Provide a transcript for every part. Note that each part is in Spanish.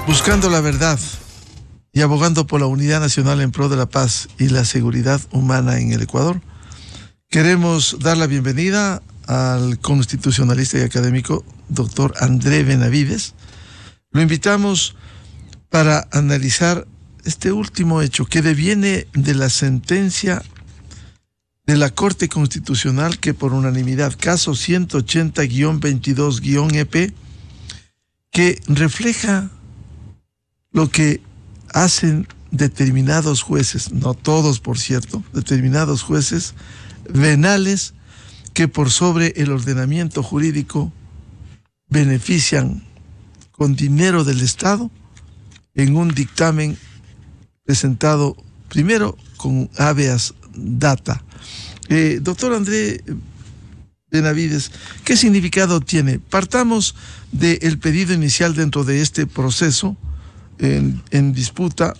Buscando la verdad y abogando por la unidad nacional en pro de la paz y la seguridad humana en el Ecuador, queremos dar la bienvenida al constitucionalista y académico doctor André Benavides. Lo invitamos para analizar este último hecho que deviene de la sentencia de la Corte Constitucional que por unanimidad, caso 180-22-EP, que refleja lo que hacen determinados jueces, no todos por cierto, determinados jueces venales que por sobre el ordenamiento jurídico benefician con dinero del Estado en un dictamen presentado primero con habeas data. Doctor André Benavides, ¿qué significado tiene? Partamos del pedido inicial dentro de este proceso en disputa,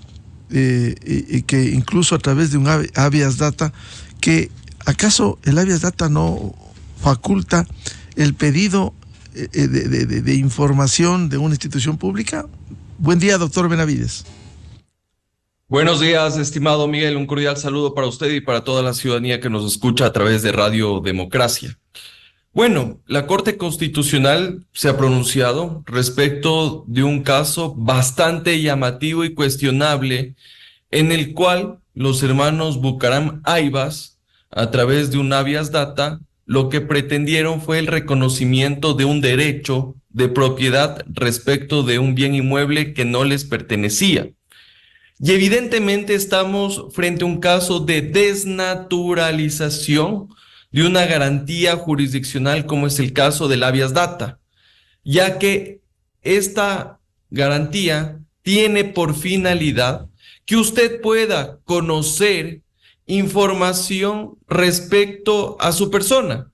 y que incluso a través de un habeas data, que ¿acaso el habeas data no faculta el pedido de información de una institución pública? Buen día, doctor Benavides. Buenos días, estimado Miguel. Un cordial saludo para usted y para toda la ciudadanía que nos escucha a través de Radio Democracia. Bueno, la Corte Constitucional se ha pronunciado respecto de un caso bastante llamativo y cuestionable en el cual los hermanos Bucaram Aivas, a través de un habeas data, lo que pretendieron fue el reconocimiento de un derecho de propiedad respecto de un bien inmueble que no les pertenecía. Y evidentemente estamos frente a un caso de desnaturalización de una garantía jurisdiccional como es el caso del habeas data, ya que esta garantía tiene por finalidad que usted pueda conocer información respecto a su persona.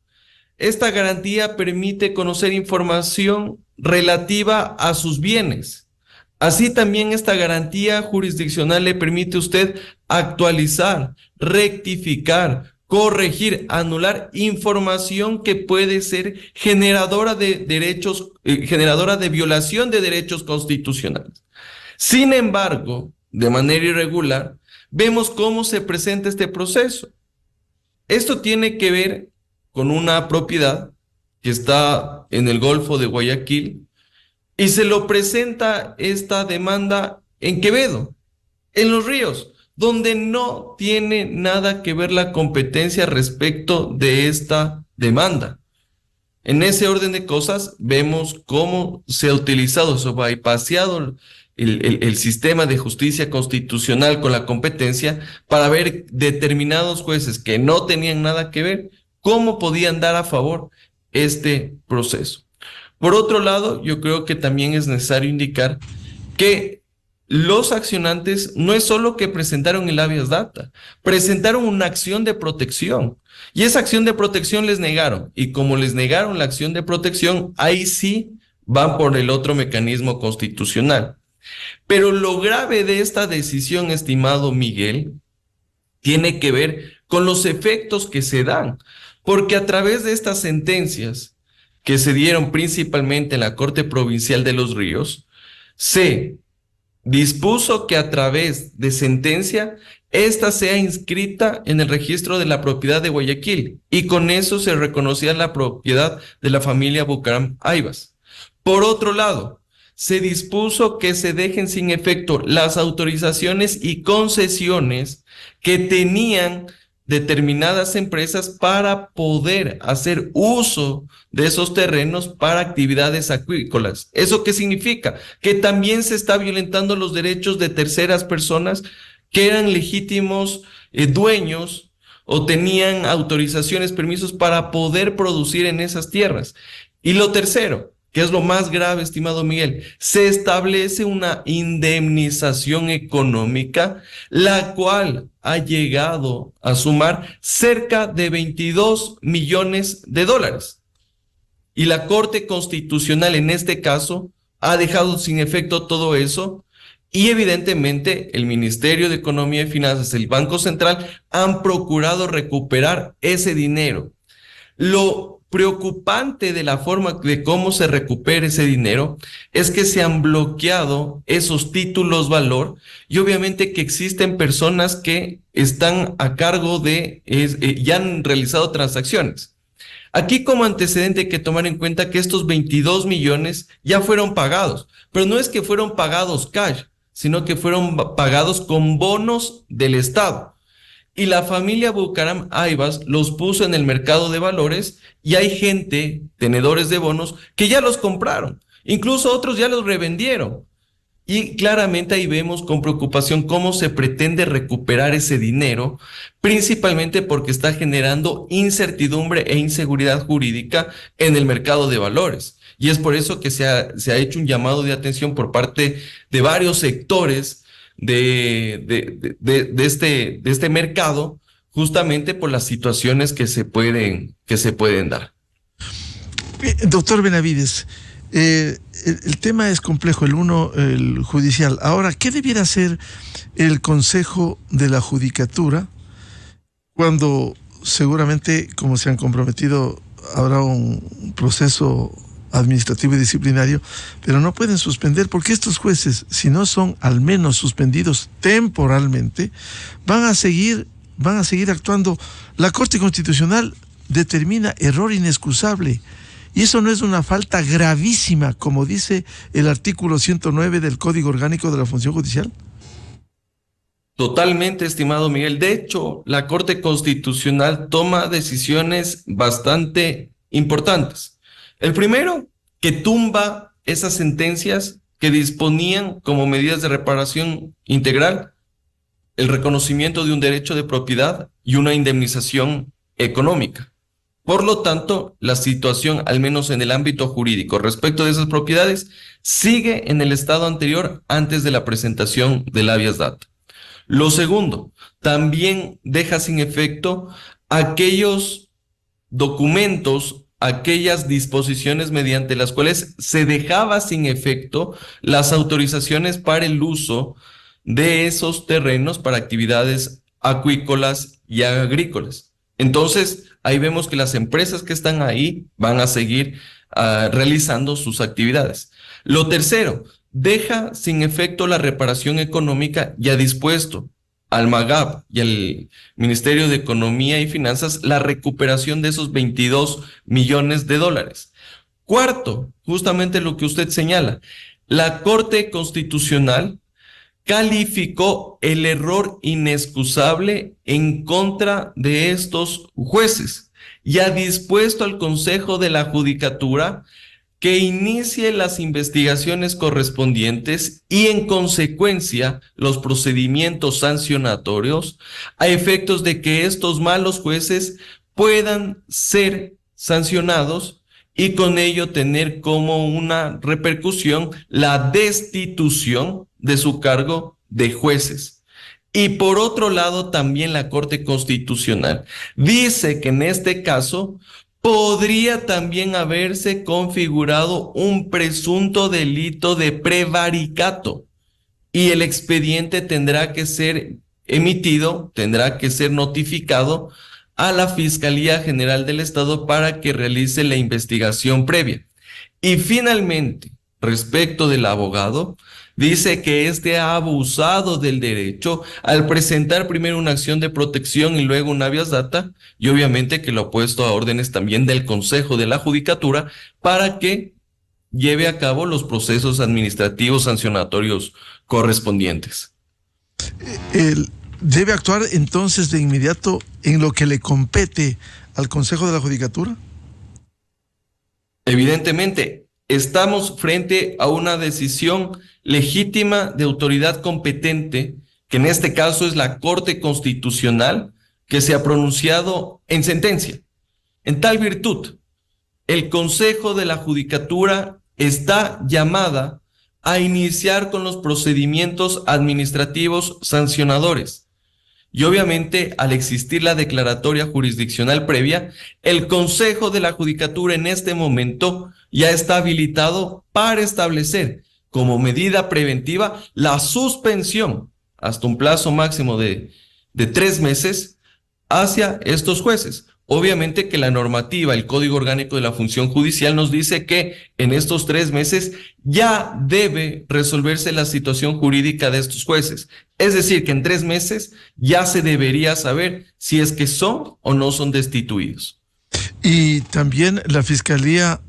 Esta garantía permite conocer información relativa a sus bienes. Así también esta garantía jurisdiccional le permite a usted actualizar, rectificar, corregir, anular información que puede ser generadora de derechos, generadora de violación de derechos constitucionales. Sin embargo, de manera irregular, vemos cómo se presenta este proceso. Esto tiene que ver con una propiedad que está en el Golfo de Guayaquil y se lo presenta esta demanda en Quevedo, en Los Ríos, donde no tiene nada que ver la competencia respecto de esta demanda. En ese orden de cosas, vemos cómo se ha utilizado, se ha bypaseado el sistema de justicia constitucional con la competencia para ver determinados jueces que no tenían nada que ver, cómo podían dar a favor este proceso. Por otro lado, yo creo que también es necesario indicar que los accionantes no es solo que presentaron el habeas data, presentaron una acción de protección y esa acción de protección les negaron, y como les negaron la acción de protección, ahí sí van por el otro mecanismo constitucional. Pero lo grave de esta decisión, estimado Miguel, tiene que ver con los efectos que se dan, porque a través de estas sentencias que se dieron principalmente en la Corte Provincial de Los Ríos, se dispuso que a través de sentencia, esta sea inscrita en el registro de la propiedad de Guayaquil y con eso se reconocía la propiedad de la familia Bucaram Aivas. Por otro lado, se dispuso que se dejen sin efecto las autorizaciones y concesiones que tenían determinadas empresas para poder hacer uso de esos terrenos para actividades acuícolas. ¿Eso qué significa? Que también se está violentando los derechos de terceras personas que eran legítimos dueños o tenían autorizaciones, permisos para poder producir en esas tierras. Y lo tercero, que es lo más grave, estimado Miguel, se establece una indemnización económica, la cual ha llegado a sumar cerca de 22 millones de dólares. Y la Corte Constitucional en este caso ha dejado sin efecto todo eso y evidentemente el Ministerio de Economía y Finanzas, el Banco Central han procurado recuperar ese dinero. Lo preocupante de la forma de cómo se recupera ese dinero es que se han bloqueado esos títulos valor y obviamente que existen personas que están a cargo de, ya han realizado transacciones. Aquí como antecedente hay que tomar en cuenta que estos 22 millones ya fueron pagados, pero no es que fueron pagados cash, sino que fueron pagados con bonos del Estado. Y la familia Bucaram Aivas los puso en el mercado de valores y hay gente, tenedores de bonos, que ya los compraron. Incluso otros ya los revendieron. Y claramente ahí vemos con preocupación cómo se pretende recuperar ese dinero, principalmente porque está generando incertidumbre e inseguridad jurídica en el mercado de valores. Y es por eso que se ha hecho un llamado de atención por parte de varios sectores de este mercado, justamente por las situaciones que se pueden dar. Doctor Benavides, el tema es complejo, el judicial. Ahora, ¿qué debiera hacer el Consejo de la Judicatura cuando seguramente, como se han comprometido, habrá un proceso administrativo y disciplinario, pero no pueden suspender porque estos jueces, si no son al menos suspendidos temporalmente, van a seguir actuando? La Corte Constitucional determina error inexcusable y eso no es una falta gravísima, como dice el artículo 109 del Código Orgánico de la Función Judicial. Totalmente, estimado Miguel. De hecho, la Corte Constitucional toma decisiones bastante importantes. El primero, que tumba esas sentencias que disponían como medidas de reparación integral el reconocimiento de un derecho de propiedad y una indemnización económica. Por lo tanto, la situación, al menos en el ámbito jurídico, respecto de esas propiedades, sigue en el estado anterior antes de la presentación del habeas data. Lo segundo, también deja sin efecto aquellos documentos, aquellas disposiciones mediante las cuales se dejaba sin efecto las autorizaciones para el uso de esos terrenos para actividades acuícolas y agrícolas. Entonces, ahí vemos que las empresas que están ahí van a seguir realizando sus actividades. Lo tercero, deja sin efecto la reparación económica y ha dispuesto al MAGAP y al Ministerio de Economía y Finanzas la recuperación de esos 22 millones de dólares. Cuarto, justamente lo que usted señala, la Corte Constitucional calificó el error inexcusable en contra de estos jueces y ha dispuesto al Consejo de la Judicatura que inicie las investigaciones correspondientes y en consecuencia los procedimientos sancionatorios a efectos de que estos malos jueces puedan ser sancionados y con ello tener como una repercusión la destitución de su cargo de jueces. Y por otro lado, también la Corte Constitucional dice que en este caso podría también haberse configurado un presunto delito de prevaricato y el expediente tendrá que ser emitido, tendrá que ser notificado a la Fiscalía General del Estado para que realice la investigación previa. Y finalmente, respecto del abogado, dice que este ha abusado del derecho al presentar primero una acción de protección y luego un habeas data, y obviamente que lo ha puesto a órdenes también del Consejo de la Judicatura para que lleve a cabo los procesos administrativos sancionatorios correspondientes. ¿Debe actuar entonces de inmediato en lo que le compete al Consejo de la Judicatura? Evidentemente, estamos frente a una decisión legítima de autoridad competente, que en este caso es la Corte Constitucional, que se ha pronunciado en sentencia. En tal virtud, el Consejo de la Judicatura está llamada a iniciar con los procedimientos administrativos sancionadores. Y obviamente, al existir la declaratoria jurisdiccional previa, el Consejo de la Judicatura en este momento ya está habilitado para establecer como medida preventiva la suspensión hasta un plazo máximo de 3 meses hacia estos jueces. Obviamente que la normativa, el Código Orgánico de la Función Judicial nos dice que en estos 3 meses ya debe resolverse la situación jurídica de estos jueces. Es decir, que en 3 meses ya se debería saber si es que son o no son destituidos. Y también la Fiscalía,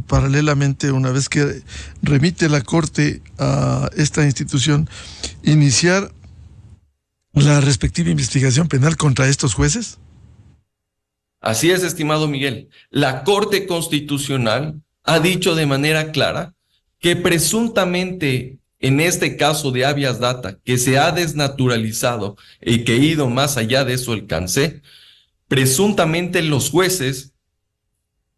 paralelamente, una vez que remite la Corte a esta institución, iniciar la respectiva investigación penal contra estos jueces. Así es, estimado Miguel. La Corte Constitucional ha dicho de manera clara que presuntamente en este caso de habeas data, que se ha desnaturalizado y que ha ido más allá de su alcance, presuntamente los jueces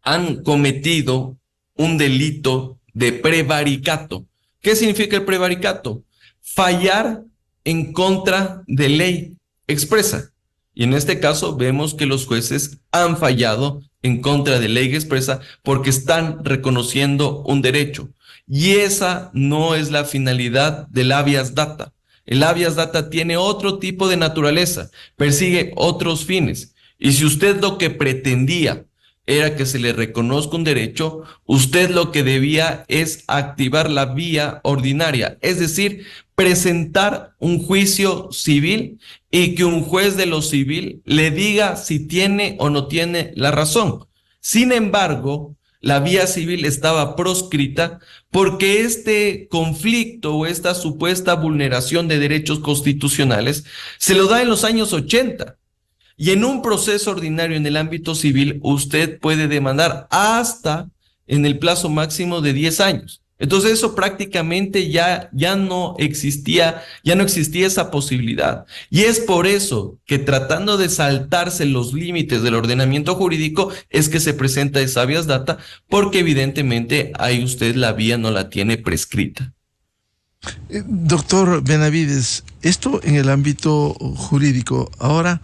han cometido un delito de prevaricato. ¿Qué significa el prevaricato? Fallar en contra de ley expresa. Y en este caso vemos que los jueces han fallado en contra de ley expresa porque están reconociendo un derecho. Y esa no es la finalidad del habeas data. El habeas data tiene otro tipo de naturaleza, persigue otros fines. Y si usted lo que pretendía era que se le reconozca un derecho, usted lo que debía es activar la vía ordinaria, es decir, presentar un juicio civil y que un juez de lo civil le diga si tiene o no tiene la razón. Sin embargo, la vía civil estaba proscrita porque este conflicto o esta supuesta vulneración de derechos constitucionales se lo da en los años 80. Y en un proceso ordinario en el ámbito civil, usted puede demandar hasta en el plazo máximo de 10 años. Entonces eso prácticamente ya no existía esa posibilidad. Y es por eso que tratando de saltarse los límites del ordenamiento jurídico es que se presenta esa habeas data, porque evidentemente ahí usted la vía no la tiene prescrita. Doctor Benavides, esto en el ámbito jurídico. Ahora,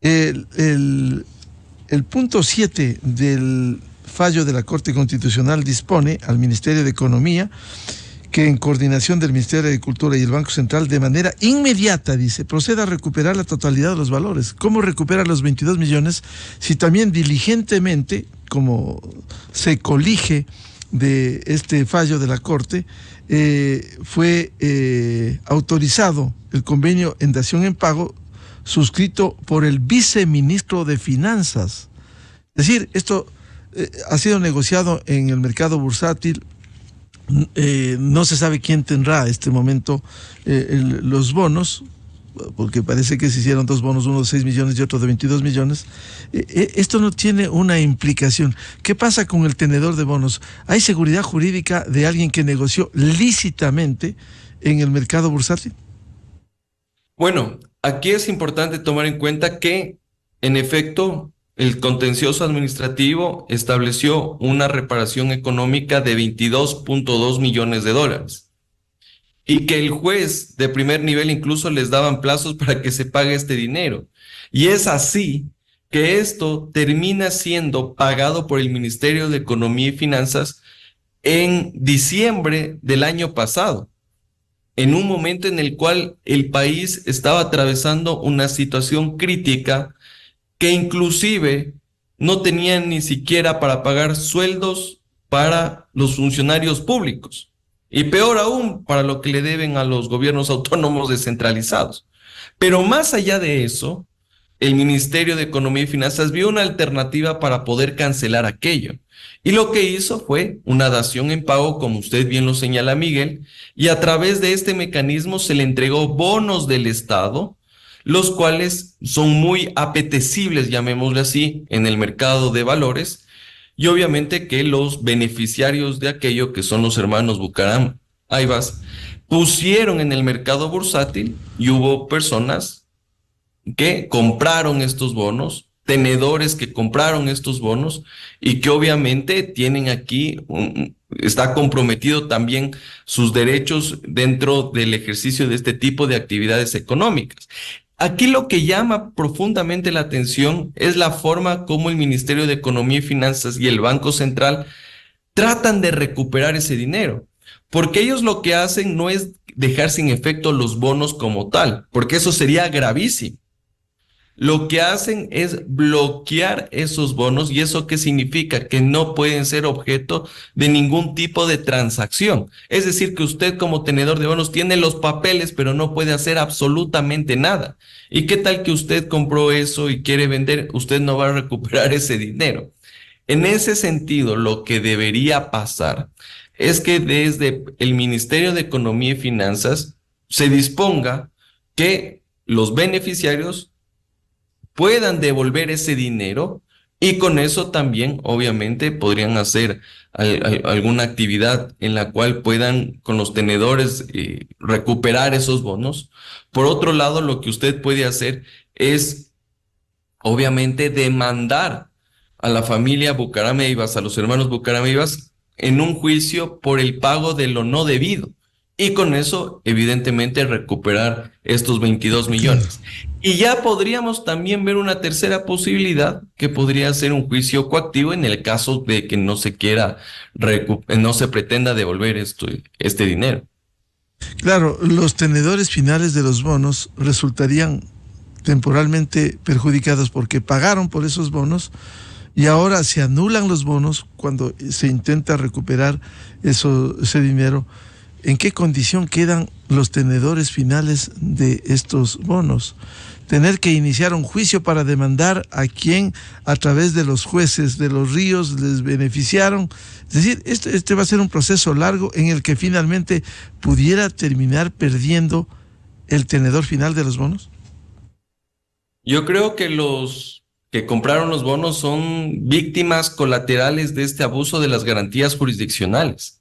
el punto 7 del fallo de la Corte Constitucional dispone al Ministerio de Economía que en coordinación del Ministerio de Agricultura y el Banco Central de manera inmediata, dice, proceda a recuperar la totalidad de los valores. ¿Cómo recupera los 22 millones si también diligentemente, como se colige de este fallo de la Corte, fue autorizado el convenio en dación en pago suscrito por el viceministro de Finanzas? Es decir, esto ha sido negociado en el mercado bursátil. No se sabe quién tendrá a este momento los bonos, porque parece que se hicieron 2 bonos, uno de 6 millones y otro de 22 millones. Esto no tiene una implicación. ¿Qué pasa con el tenedor de bonos? ¿Hay seguridad jurídica de alguien que negoció lícitamente en el mercado bursátil? Bueno, aquí es importante tomar en cuenta que, en efecto, el contencioso administrativo estableció una reparación económica de $22.2 millones y que el juez de primer nivel incluso les daban plazos para que se pague este dinero. Y es así que esto termina siendo pagado por el Ministerio de Economía y Finanzas en diciembre del año pasado, en un momento en el cual el país estaba atravesando una situación crítica que inclusive no tenían ni siquiera para pagar sueldos para los funcionarios públicos, y peor aún para lo que le deben a los gobiernos autónomos descentralizados. Pero más allá de eso, el Ministerio de Economía y Finanzas vio una alternativa para poder cancelar aquello. Y lo que hizo fue una dación en pago, como usted bien lo señala, Miguel, y a través de este mecanismo se le entregó bonos del Estado, los cuales son muy apetecibles, llamémosle así, en el mercado de valores, y obviamente que los beneficiarios de aquello, que son los hermanos Bucaram Ayvaz, pusieron en el mercado bursátil y hubo personas que compraron estos bonos, tenedores que compraron estos bonos y que obviamente tienen aquí, está comprometido también sus derechos dentro del ejercicio de este tipo de actividades económicas. Aquí lo que llama profundamente la atención es la forma como el Ministerio de Economía y Finanzas y el Banco Central tratan de recuperar ese dinero, porque ellos lo que hacen no es dejar sin efecto los bonos como tal, porque eso sería gravísimo. lo que hacen es bloquear esos bonos. ¿Y eso qué significa? Que no pueden ser objeto de ningún tipo de transacción. Es decir, que usted como tenedor de bonos tiene los papeles, pero no puede hacer absolutamente nada. ¿Y qué tal que usted compró eso y quiere vender? Usted no va a recuperar ese dinero. En ese sentido, lo que debería pasar es que desde el Ministerio de Economía y Finanzas se disponga que los beneficiarios puedan devolver ese dinero, y con eso también, obviamente, podrían hacer alguna actividad en la cual puedan con los tenedores recuperar esos bonos. Por otro lado, lo que usted puede hacer es, obviamente, demandar a la familia Bucaram Eivaz, a los hermanos Bucaram Eivaz, en un juicio por el pago de lo no debido. Y con eso, evidentemente, recuperar estos 22 millones. Y ya podríamos también ver una tercera posibilidad, que podría ser un juicio coactivo en el caso de que no se quiera, no se pretenda devolver este dinero. Claro, los tenedores finales de los bonos resultarían temporalmente perjudicados porque pagaron por esos bonos y ahora se anulan los bonos cuando se intenta recuperar ese dinero. ¿En qué condición quedan los tenedores finales de estos bonos? Tener que iniciar un juicio para demandar a quien a través de los jueces de los ríos les beneficiaron. Es decir, este va a ser un proceso largo en el que finalmente pudiera terminar perdiendo el tenedor final de los bonos. Yo creo que los que compraron los bonos son víctimas colaterales de este abuso de las garantías jurisdiccionales.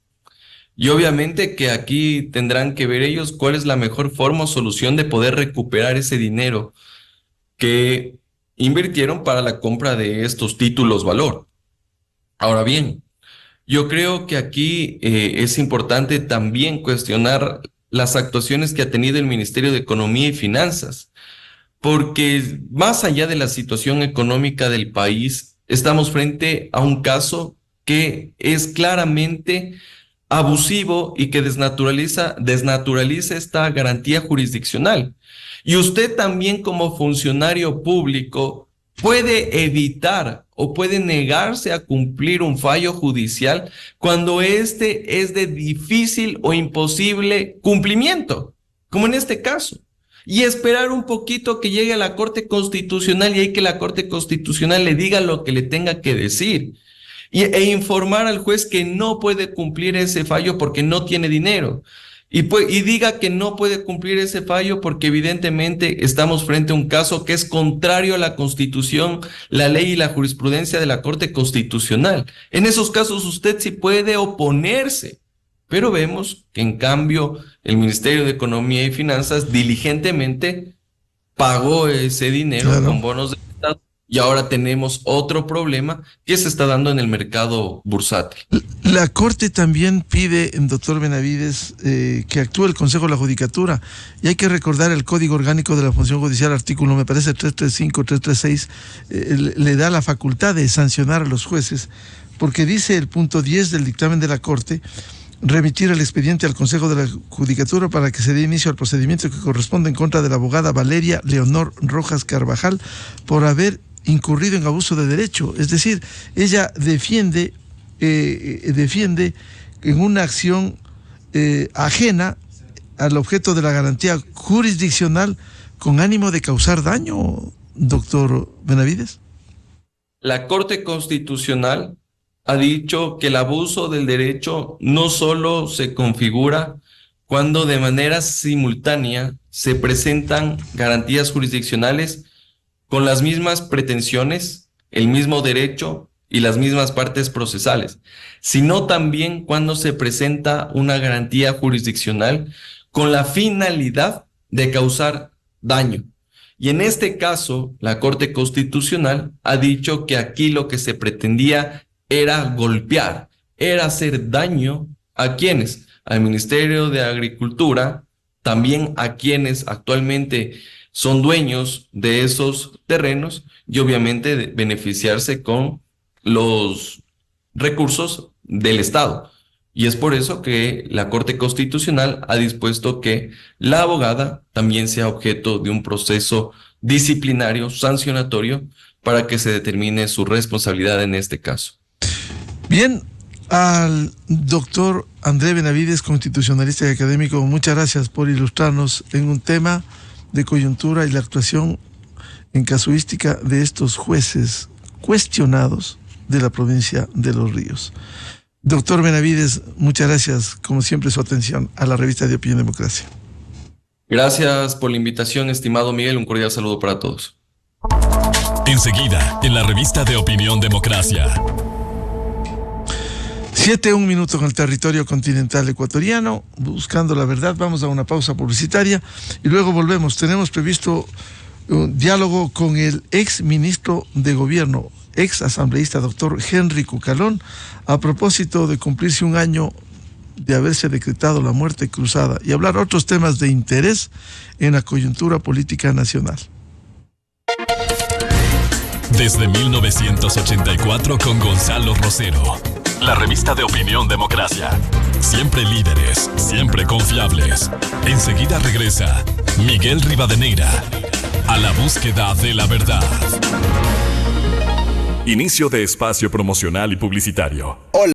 Y obviamente que aquí tendrán que ver ellos cuál es la mejor forma o solución de poder recuperar ese dinero que invirtieron para la compra de estos títulos valor. Ahora bien, yo creo que aquí es importante también cuestionar las actuaciones que ha tenido el Ministerio de Economía y Finanzas, porque más allá de la situación económica del país, estamos frente a un caso que es claramente abusivo y que desnaturaliza esta garantía jurisdiccional. Y usted también como funcionario público puede evitar o puede negarse a cumplir un fallo judicial cuando este es de difícil o imposible cumplimiento, como en este caso. Y esperar un poquito que llegue a la Corte Constitucional y ahí que la Corte Constitucional le diga lo que le tenga que decir. E informar al juez que no puede cumplir ese fallo porque no tiene dinero. Y diga que no puede cumplir ese fallo porque evidentemente estamos frente a un caso que es contrario a la Constitución, la ley y la jurisprudencia de la Corte Constitucional. En esos casos usted sí puede oponerse, pero vemos que en cambio el Ministerio de Economía y Finanzas diligentemente pagó ese dinero, claro, con bonos de Estado. Y ahora tenemos otro problema que se está dando en el mercado bursátil. La Corte también pide, doctor Benavides, que actúe el Consejo de la Judicatura. Y hay que recordar el Código Orgánico de la Función Judicial, artículo, me parece, 335, 336, le da la facultad de sancionar a los jueces, porque dice el punto 10 del dictamen de la Corte: remitir el expediente al Consejo de la Judicatura para que se dé inicio al procedimiento que corresponde en contra de la abogada Valeria Leonor Rojas Carvajal por haber incurrido en abuso de derecho. Es decir, ella defiende en una acción ajena al objeto de la garantía jurisdiccional con ánimo de causar daño, doctor Benavides. La Corte Constitucional ha dicho que el abuso del derecho no solo se configura cuando de manera simultánea se presentan garantías jurisdiccionales con las mismas pretensiones, el mismo derecho y las mismas partes procesales, sino también cuando se presenta una garantía jurisdiccional con la finalidad de causar daño. Y en este caso, la Corte Constitucional ha dicho que aquí lo que se pretendía era golpear, era hacer daño a quienes, al Ministerio de Agricultura, también a quienes actualmente son dueños de esos terrenos y obviamente beneficiarse con los recursos del Estado. Y es por eso que la Corte Constitucional ha dispuesto que la abogada también sea objeto de un proceso disciplinario, sancionatorio, para que se determine su responsabilidad en este caso. Bien, al doctor André Benavides, constitucionalista y académico, muchas gracias por ilustrarnos en un tema de coyuntura y la actuación en casuística de estos jueces cuestionados de la provincia de Los Ríos. Doctor Benavides, muchas gracias, como siempre, su atención a la revista de Opinión Democracia. Gracias por la invitación, estimado Miguel. Un cordial saludo para todos. Enseguida, en la revista de Opinión Democracia. 7:01 minutos en el territorio continental ecuatoriano, buscando la verdad. Vamos a una pausa publicitaria y luego volvemos. Tenemos previsto un diálogo con el ex ministro de Gobierno, ex asambleísta, doctor Henry Cucalón, a propósito de cumplirse un año de haberse decretado la muerte cruzada y hablar otros temas de interés en la coyuntura política nacional. Desde 1984 con Gonzalo Rosero. La revista de Opinión Democracia. Siempre líderes, siempre confiables. Enseguida regresa Miguel Rivadeneira a la búsqueda de la verdad. Inicio de espacio promocional y publicitario. Hola.